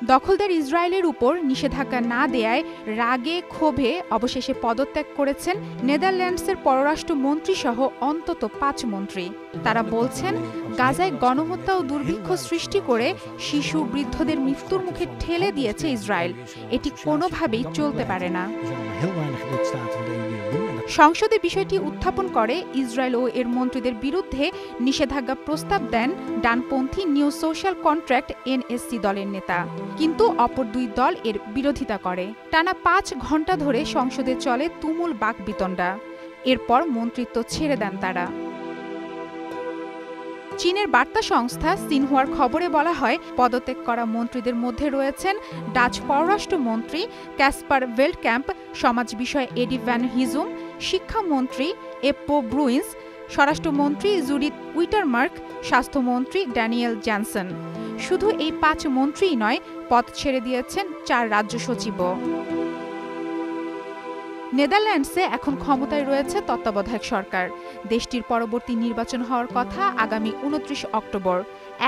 দখলদার ইসরায়েলের উপর নিষেধাজ্ঞা না দেয়ায় রাগে ক্ষোভে অবশেষে পদত্যাগ করেছেন নেদারল্যান্ডসের পররাষ্ট্রমন্ত্রী সহ অন্তত ৫ মন্ত্রী। তারা বলছেন, গাজায় গণহত্যা ও দুর্ভিক্ষ সৃষ্টি করে শিশু বৃদ্ধদের মৃত্যুর মুখে ঠেলে দিয়েছে ইসরায়েল। এটি কোনোভাবেই চলতে পারে না। সংসদে বিষয়টি উত্থাপন করে ইসরায়েল ও এর মন্ত্রীদের বিরুদ্ধে নিষেধাজ্ঞা প্রস্তাব দেন ডানপন্থী নিউ সোশ্যাল কন্ট্রাক্ট এনএসসি দলের নেতা। কিন্তু অপর দুই দল এর বিরোধিতা করে। টানা ৫ ঘণ্টা ধরে সংসদে চলে তুমুল বাকবিতণ্ডা। এরপর মন্ত্রিত্ব ছেড়ে দেন তারা। চীনের বার্তা সংস্থা সিনহুয়ার খবরে বলা হয়, পদত্যাগ করা মন্ত্রীদের মধ্যে রয়েছেন ডাচ পররাষ্ট্রমন্ত্রী ক্যাসপার ভেল্ডক্যাম্প, সমাজ বিষয় এডি ভ্যান হিজুম, শিক্ষামন্ত্রী এপ্পো ব্রুইন্স, স্বরাষ্ট্রমন্ত্রী জুডিথ উইটারমার্ক, স্বাস্থ্যমন্ত্রী ড্যানিয়েল জ্যানসন। শুধু এই ৫ মন্ত্রীই নয়, পদ ছেড়ে দিয়েছেন ৪ রাজ্য সচিবও। নেদারল্যান্ডসে এখন ক্ষমতায় রয়েছে তত্ত্বাবধায়ক সরকার। দেশটির পরবর্তী নির্বাচন হওয়ার কথা আগামী ২৯ অক্টোবর।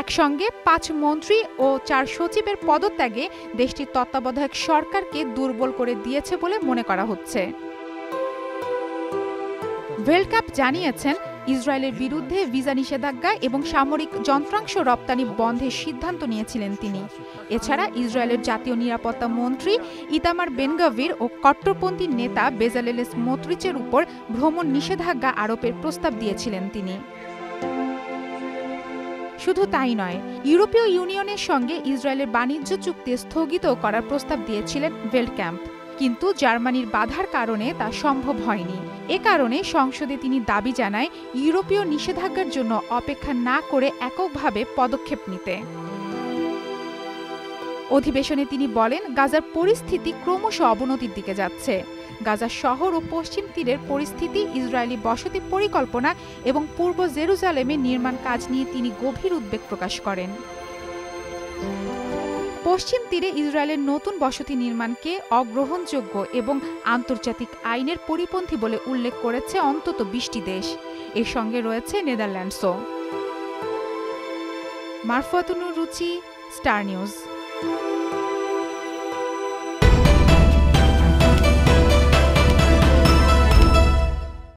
একসঙ্গে ৫ মন্ত্রী ও ৪ সচিবের পদত্যাগে দেশটির তত্ত্বাবধায়ক সরকারকে দুর্বল করে দিয়েছে বলে মনে করা হচ্ছে। ভেল্ডক্যাম্প জানিয়েছেন, ইসরায়েলের বিরুদ্ধে ভিসা নিষেধাজ্ঞা এবং সামরিক যন্ত্রাংশ রপ্তানি বন্ধের সিদ্ধান্ত নিয়েছিলেন তিনি। এছাড়া ইসরায়েলের জাতীয় নিরাপত্তা মন্ত্রী ইতামার বেনগাভির ও কট্টরপন্থী নেতা বেজালেল স্মোট্রিচের উপর ভ্রমণ নিষেধাজ্ঞা আরোপের প্রস্তাব দিয়েছিলেন তিনি। শুধু তাই নয়, ইউরোপীয় ইউনিয়নের সঙ্গে ইসরায়েলের বাণিজ্য চুক্তি স্থগিত করার প্রস্তাব দিয়েছিলেন ভেল্ডক্যাম্প। কিন্তু জার্মানির বাধার কারণে তা সম্ভব হয়নি। এ কারণে সংসদে তিনি দাবি জানায় ইউরোপীয় নিষেধাজ্ঞার জন্য অপেক্ষা না করে এককভাবে পদক্ষেপ নিতে। অধিবেশনে তিনি বলেন, গাজার পরিস্থিতি ক্রমশ অবনতির দিকে যাচ্ছে। গাজা শহর ও পশ্চিম তীরের পরিস্থিতি, ইসরায়েলি বসতি পরিকল্পনা এবং পূর্ব জেরুজালেমে নির্মাণ কাজ নিয়ে তিনি গভীর উদ্বেগ প্রকাশ করেন। পশ্চিম তীরে ইসরায়েলের নতুন বসতি নির্মাণকে অগ্রহণযোগ্য এবং আন্তর্জাতিক আইনের পরিপন্থী বলে উল্লেখ করেছে অন্তত ২০টি দেশ। এর সঙ্গে রয়েছে নেদারল্যান্ডসও। মারফুয়াতুন রুচি, স্টার নিউজ।